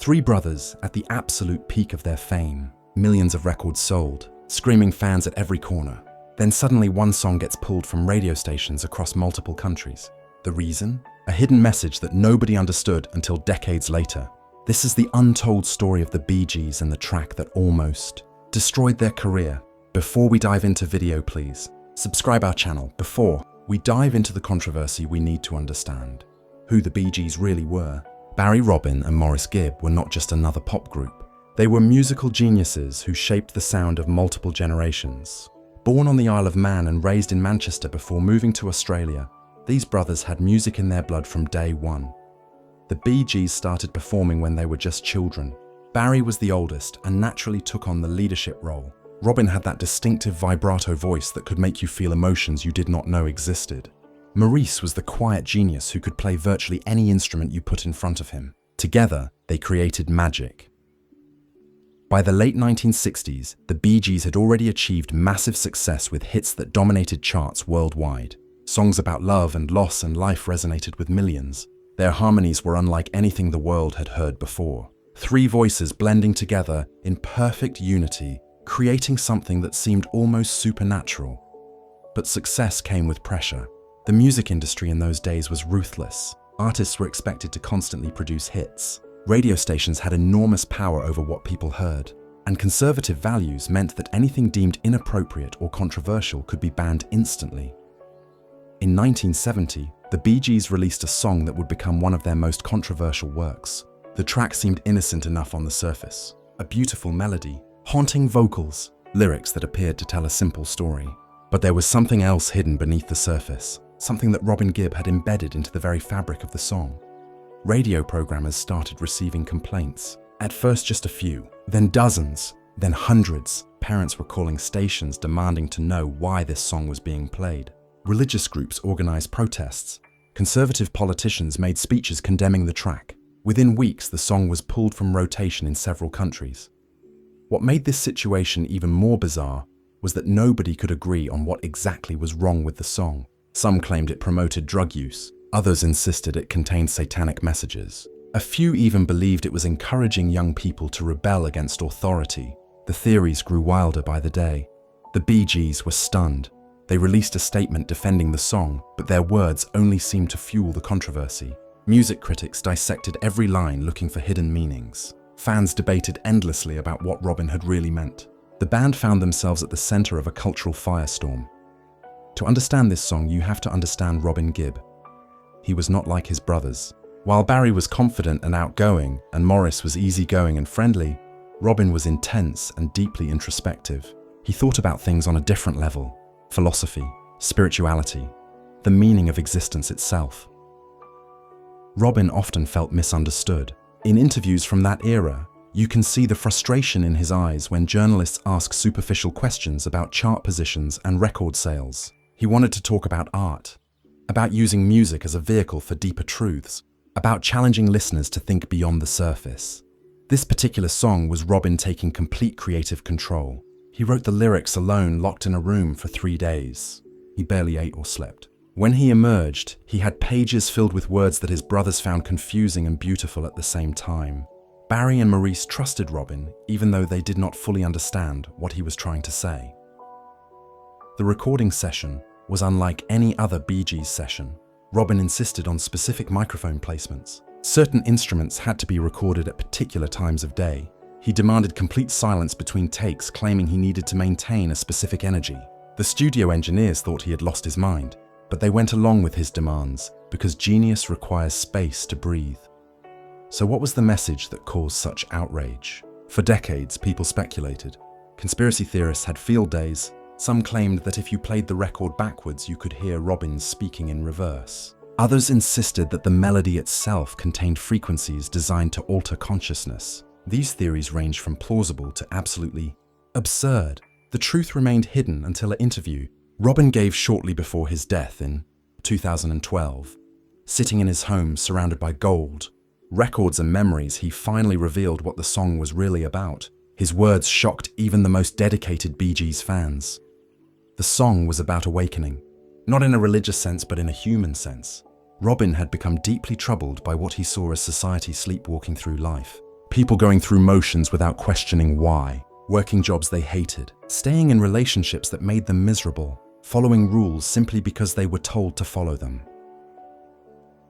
Three brothers at the absolute peak of their fame, millions of records sold, screaming fans at every corner. Then suddenly one song gets pulled from radio stations across multiple countries. The reason? A hidden message that nobody understood until decades later. This is the untold story of the Bee Gees and the track that almost destroyed their career. Before we dive into video, please subscribe our channel. Before we dive into the controversy, we need to understand who the Bee Gees really were. Barry, Robin and Maurice Gibb were not just another pop group. They were musical geniuses who shaped the sound of multiple generations. Born on the Isle of Man and raised in Manchester before moving to Australia, these brothers had music in their blood from day one. The Bee Gees started performing when they were just children. Barry was the oldest and naturally took on the leadership role. Robin had that distinctive vibrato voice that could make you feel emotions you did not know existed. Maurice was the quiet genius who could play virtually any instrument you put in front of him. Together, they created magic. By the late 1960s, the Bee Gees had already achieved massive success with hits that dominated charts worldwide. Songs about love and loss and life resonated with millions. Their harmonies were unlike anything the world had heard before. Three voices blending together in perfect unity, creating something that seemed almost supernatural. But success came with pressure. The music industry in those days was ruthless. Artists were expected to constantly produce hits. Radio stations had enormous power over what people heard, and conservative values meant that anything deemed inappropriate or controversial could be banned instantly. In 1970, the Bee Gees released a song that would become one of their most controversial works. The track seemed innocent enough on the surface. A beautiful melody, haunting vocals, lyrics that appeared to tell a simple story. But there was something else hidden beneath the surface, something that Robin Gibb had embedded into the very fabric of the song. Radio programmers started receiving complaints. At first just a few, then dozens, then hundreds. Parents were calling stations demanding to know why this song was being played. Religious groups organized protests. Conservative politicians made speeches condemning the track. Within weeks, the song was pulled from rotation in several countries. What made this situation even more bizarre was that nobody could agree on what exactly was wrong with the song. Some claimed it promoted drug use. Others insisted it contained satanic messages. A few even believed it was encouraging young people to rebel against authority. The theories grew wilder by the day. The Bee Gees were stunned. They released a statement defending the song, but their words only seemed to fuel the controversy. Music critics dissected every line looking for hidden meanings. Fans debated endlessly about what Robin had really meant. The band found themselves at the center of a cultural firestorm. To understand this song, you have to understand Robin Gibb. He was not like his brothers. While Barry was confident and outgoing, and Maurice was easygoing and friendly, Robin was intense and deeply introspective. He thought about things on a different level: philosophy, spirituality, the meaning of existence itself. Robin often felt misunderstood. In interviews from that era, you can see the frustration in his eyes when journalists ask superficial questions about chart positions and record sales. He wanted to talk about art, about using music as a vehicle for deeper truths, about challenging listeners to think beyond the surface. This particular song was Robin taking complete creative control. He wrote the lyrics alone, locked in a room for 3 days. He barely ate or slept. When he emerged, he had pages filled with words that his brothers found confusing and beautiful at the same time. Barry and Maurice trusted Robin, even though they did not fully understand what he was trying to say. The recording session was unlike any other Bee Gees session. Robin insisted on specific microphone placements. Certain instruments had to be recorded at particular times of day. He demanded complete silence between takes, claiming he needed to maintain a specific energy. The studio engineers thought he had lost his mind, but they went along with his demands because genius requires space to breathe. So what was the message that caused such outrage? For decades, people speculated. Conspiracy theorists had field days. Some claimed that if you played the record backwards, you could hear Robin speaking in reverse. Others insisted that the melody itself contained frequencies designed to alter consciousness. These theories ranged from plausible to absolutely absurd. The truth remained hidden until an interview Robin gave shortly before his death in 2012. Sitting in his home surrounded by gold, records and memories, he finally revealed what the song was really about. His words shocked even the most dedicated Bee Gees fans. The song was about awakening, not in a religious sense but in a human sense. Robin had become deeply troubled by what he saw as society sleepwalking through life. People going through motions without questioning why, working jobs they hated, staying in relationships that made them miserable, following rules simply because they were told to follow them.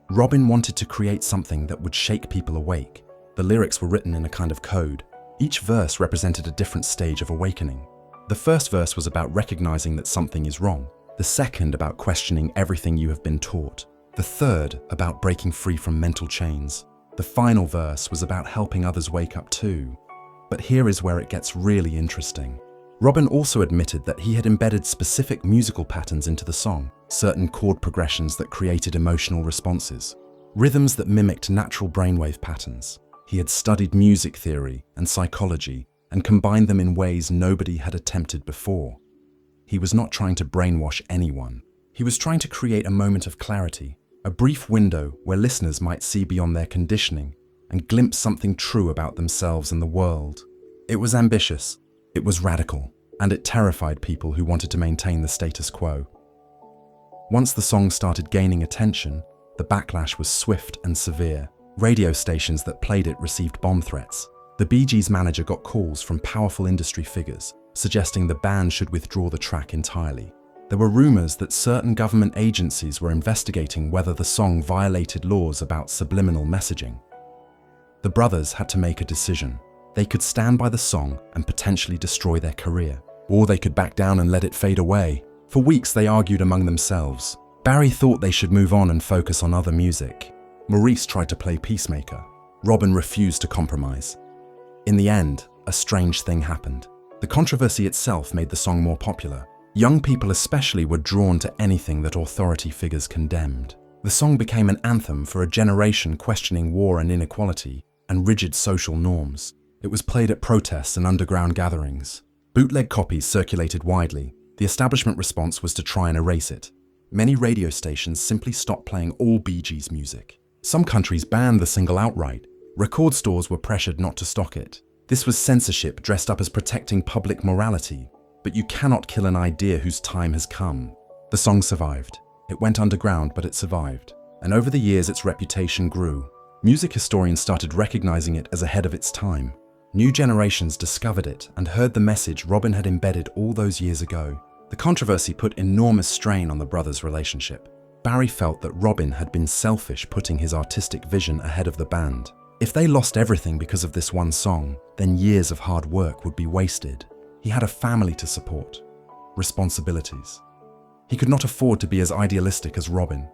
Robin wanted to create something that would shake people awake. The lyrics were written in a kind of code. Each verse represented a different stage of awakening. The first verse was about recognizing that something is wrong. The second about questioning everything you have been taught. The third about breaking free from mental chains. The final verse was about helping others wake up too. But here is where it gets really interesting. Robin also admitted that he had embedded specific musical patterns into the song, certain chord progressions that created emotional responses, rhythms that mimicked natural brainwave patterns. He had studied music theory and psychology and combined them in ways nobody had attempted before. He was not trying to brainwash anyone. He was trying to create a moment of clarity, a brief window where listeners might see beyond their conditioning and glimpse something true about themselves and the world. It was ambitious, it was radical, and it terrified people who wanted to maintain the status quo. Once the song started gaining attention, the backlash was swift and severe. Radio stations that played it received bomb threats. The Bee Gees' manager got calls from powerful industry figures, suggesting the band should withdraw the track entirely. There were rumors that certain government agencies were investigating whether the song violated laws about subliminal messaging. The brothers had to make a decision. They could stand by the song and potentially destroy their career, or they could back down and let it fade away. For weeks they argued among themselves. Barry thought they should move on and focus on other music. Maurice tried to play peacemaker. Robin refused to compromise. In the end, a strange thing happened. The controversy itself made the song more popular. Young people especially were drawn to anything that authority figures condemned. The song became an anthem for a generation questioning war and inequality and rigid social norms. It was played at protests and underground gatherings. Bootleg copies circulated widely. The establishment response was to try and erase it. Many radio stations simply stopped playing all Bee Gees music. Some countries banned the single outright. Record stores were pressured not to stock it. This was censorship dressed up as protecting public morality. But you cannot kill an idea whose time has come. The song survived. It went underground, but it survived. And over the years, its reputation grew. Music historians started recognizing it as ahead of its time. New generations discovered it and heard the message Robin had embedded all those years ago. The controversy put enormous strain on the brothers' relationship. Barry felt that Robin had been selfish, putting his artistic vision ahead of the band. If they lost everything because of this one song, then years of hard work would be wasted. He had a family to support, responsibilities. He could not afford to be as idealistic as Robin.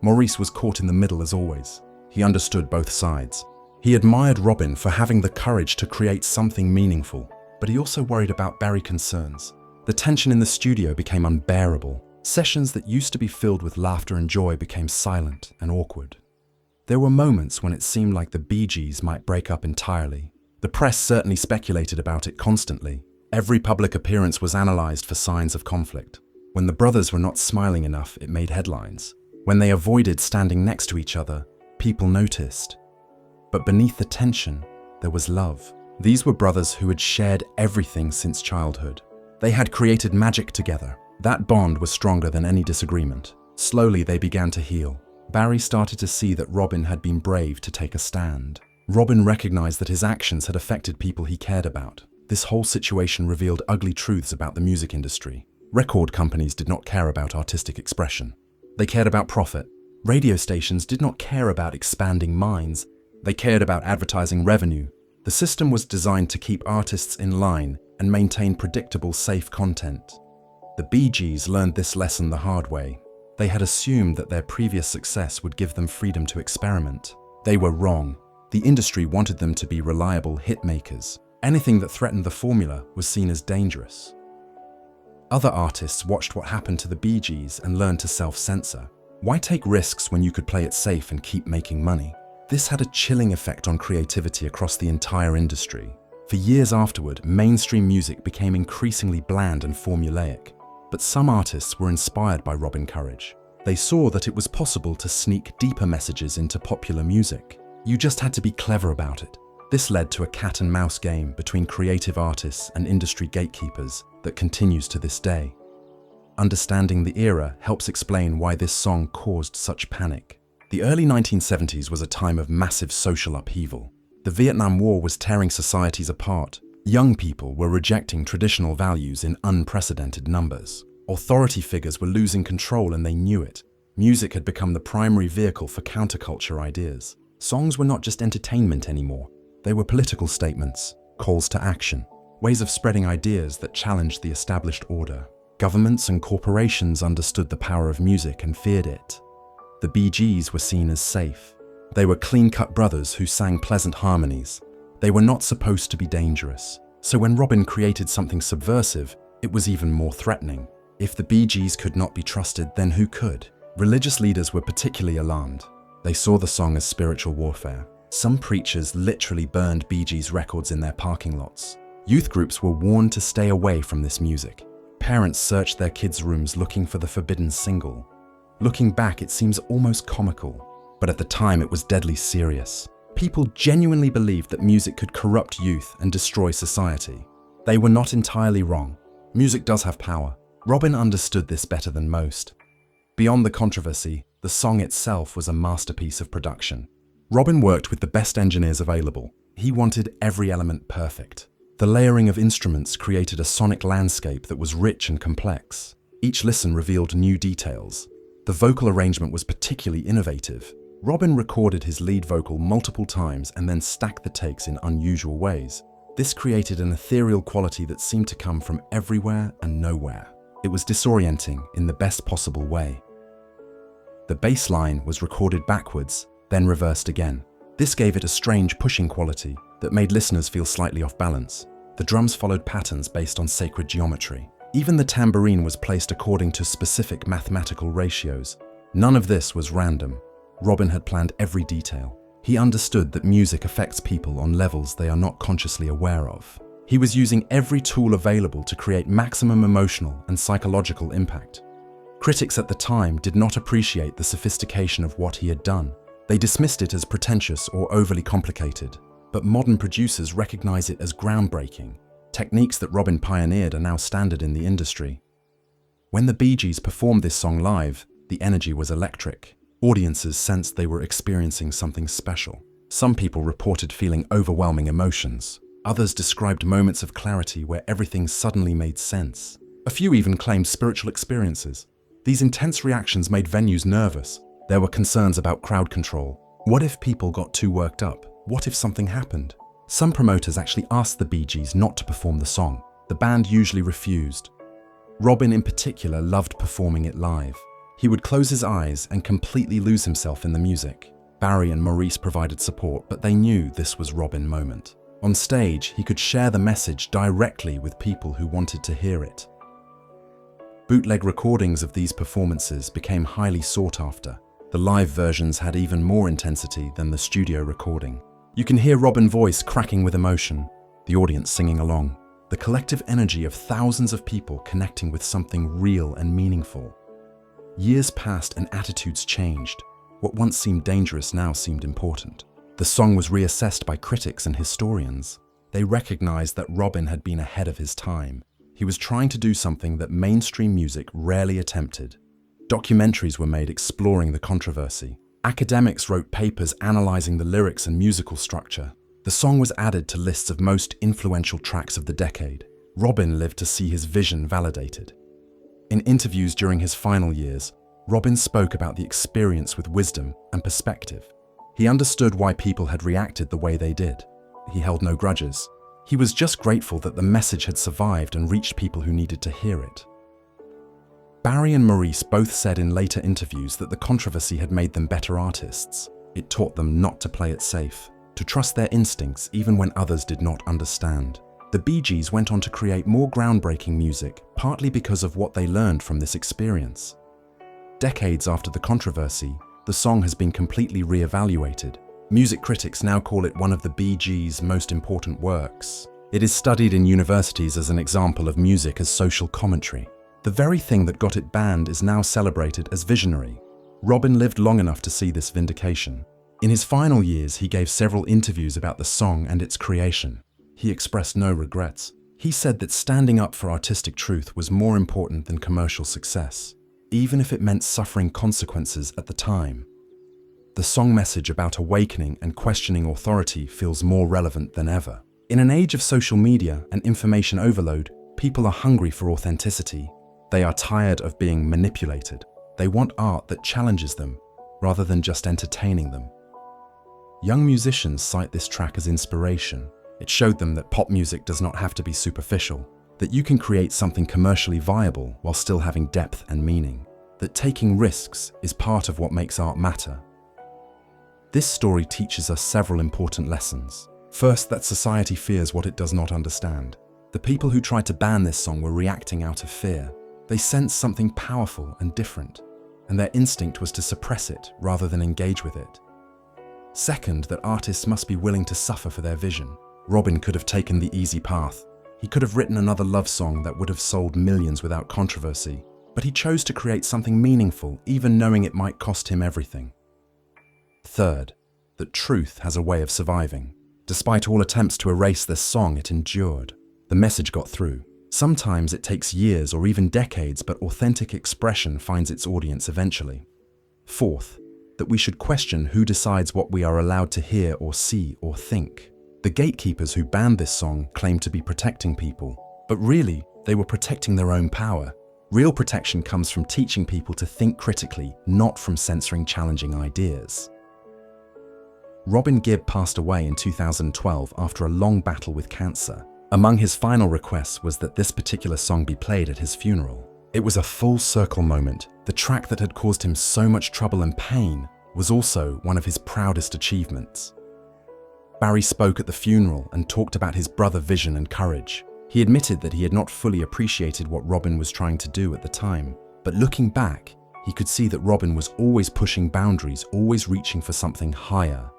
Maurice was caught in the middle as always. He understood both sides. He admired Robin for having the courage to create something meaningful, but he also worried about Barry's concerns. The tension in the studio became unbearable. Sessions that used to be filled with laughter and joy became silent and awkward. There were moments when it seemed like the Bee Gees might break up entirely. The press certainly speculated about it constantly. Every public appearance was analyzed for signs of conflict. When the brothers were not smiling enough, it made headlines. When they avoided standing next to each other, people noticed. But beneath the tension, there was love. These were brothers who had shared everything since childhood. They had created magic together. That bond was stronger than any disagreement. Slowly, they began to heal. Barry started to see that Robin had been brave to take a stand. Robin recognized that his actions had affected people he cared about. This whole situation revealed ugly truths about the music industry. Record companies did not care about artistic expression. They cared about profit. Radio stations did not care about expanding minds. They cared about advertising revenue. The system was designed to keep artists in line and maintain predictable, safe content. The Bee Gees learned this lesson the hard way. They had assumed that their previous success would give them freedom to experiment. They were wrong. The industry wanted them to be reliable hit makers. Anything that threatened the formula was seen as dangerous. Other artists watched what happened to the Bee Gees and learned to self-censor. Why take risks when you could play it safe and keep making money? This had a chilling effect on creativity across the entire industry. For years afterward, mainstream music became increasingly bland and formulaic. But some artists were inspired by Robin's courage. They saw that it was possible to sneak deeper messages into popular music. You just had to be clever about it. This led to a cat-and-mouse game between creative artists and industry gatekeepers that continues to this day. Understanding the era helps explain why this song caused such panic. The early 1970s was a time of massive social upheaval. The Vietnam War was tearing societies apart. Young people were rejecting traditional values in unprecedented numbers. Authority figures were losing control and they knew it. Music had become the primary vehicle for counterculture ideas. Songs were not just entertainment anymore. They were political statements, calls to action, ways of spreading ideas that challenged the established order. Governments and corporations understood the power of music and feared it. The Bee Gees were seen as safe. They were clean-cut brothers who sang pleasant harmonies. They were not supposed to be dangerous. So when Robin created something subversive, it was even more threatening. If the Bee Gees could not be trusted, then who could? Religious leaders were particularly alarmed. They saw the song as spiritual warfare. Some preachers literally burned Bee Gees records in their parking lots. Youth groups were warned to stay away from this music. Parents searched their kids' rooms looking for the forbidden single. Looking back, it seems almost comical, but at the time it was deadly serious. People genuinely believed that music could corrupt youth and destroy society. They were not entirely wrong. Music does have power. Robin understood this better than most. Beyond the controversy, the song itself was a masterpiece of production. Robin worked with the best engineers available. He wanted every element perfect. The layering of instruments created a sonic landscape that was rich and complex. Each listen revealed new details. The vocal arrangement was particularly innovative. Robin recorded his lead vocal multiple times and then stacked the takes in unusual ways. This created an ethereal quality that seemed to come from everywhere and nowhere. It was disorienting in the best possible way. The bass line was recorded backwards, then reversed again. This gave it a strange pushing quality that made listeners feel slightly off balance. The drums followed patterns based on sacred geometry. Even the tambourine was placed according to specific mathematical ratios. None of this was random. Robin had planned every detail. He understood that music affects people on levels they are not consciously aware of. He was using every tool available to create maximum emotional and psychological impact. Critics at the time did not appreciate the sophistication of what he had done. They dismissed it as pretentious or overly complicated. But modern producers recognize it as groundbreaking. Techniques that Robin pioneered are now standard in the industry. When the Bee Gees performed this song live, the energy was electric. Audiences sensed they were experiencing something special. Some people reported feeling overwhelming emotions. Others described moments of clarity where everything suddenly made sense. A few even claimed spiritual experiences. These intense reactions made venues nervous. There were concerns about crowd control. What if people got too worked up? What if something happened? Some promoters actually asked the Bee Gees not to perform the song. The band usually refused. Robin in particular loved performing it live. He would close his eyes and completely lose himself in the music. Barry and Maurice provided support, but they knew this was Robin's moment. On stage, he could share the message directly with people who wanted to hear it. Bootleg recordings of these performances became highly sought after. The live versions had even more intensity than the studio recording. You can hear Robin's voice cracking with emotion, the audience singing along, the collective energy of thousands of people connecting with something real and meaningful. Years passed and attitudes changed. What once seemed dangerous now seemed important. The song was reassessed by critics and historians. They recognized that Robin had been ahead of his time. He was trying to do something that mainstream music rarely attempted. Documentaries were made exploring the controversy. Academics wrote papers analyzing the lyrics and musical structure. The song was added to lists of most influential tracks of the decade. Robin lived to see his vision validated. In interviews during his final years, Robin spoke about the experience with wisdom and perspective. He understood why people had reacted the way they did. He held no grudges. He was just grateful that the message had survived and reached people who needed to hear it. Barry and Maurice both said in later interviews that the controversy had made them better artists. It taught them not to play it safe, to trust their instincts even when others did not understand. The Bee Gees went on to create more groundbreaking music, partly because of what they learned from this experience. Decades after the controversy, the song has been completely re-evaluated. Music critics now call it one of the Bee Gees' most important works. It is studied in universities as an example of music as social commentary. The very thing that got it banned is now celebrated as visionary. Robin lived long enough to see this vindication. In his final years, he gave several interviews about the song and its creation. He expressed no regrets. He said that standing up for artistic truth was more important than commercial success, even if it meant suffering consequences at the time. The song message about awakening and questioning authority feels more relevant than ever. In an age of social media and information overload, people are hungry for authenticity. They are tired of being manipulated. They want art that challenges them, rather than just entertaining them. Young musicians cite this track as inspiration. It showed them that pop music does not have to be superficial, that you can create something commercially viable while still having depth and meaning, that taking risks is part of what makes art matter. This story teaches us several important lessons. First, that society fears what it does not understand. The people who tried to ban this song were reacting out of fear. They sensed something powerful and different, and their instinct was to suppress it rather than engage with it. Second, that artists must be willing to suffer for their vision. Robin could have taken the easy path. He could have written another love song that would have sold millions without controversy, but he chose to create something meaningful, even knowing it might cost him everything. Third, that truth has a way of surviving. Despite all attempts to erase this song, it endured. The message got through. Sometimes it takes years or even decades, but authentic expression finds its audience eventually. Fourth, that we should question who decides what we are allowed to hear or see or think. The gatekeepers who banned this song claimed to be protecting people, but really, they were protecting their own power. Real protection comes from teaching people to think critically, not from censoring challenging ideas. Robin Gibb passed away in 2012 after a long battle with cancer. Among his final requests was that this particular song be played at his funeral. It was a full circle moment. The track that had caused him so much trouble and pain was also one of his proudest achievements. Barry spoke at the funeral and talked about his brother's vision and courage. He admitted that he had not fully appreciated what Robin was trying to do at the time, but looking back, he could see that Robin was always pushing boundaries, always reaching for something higher.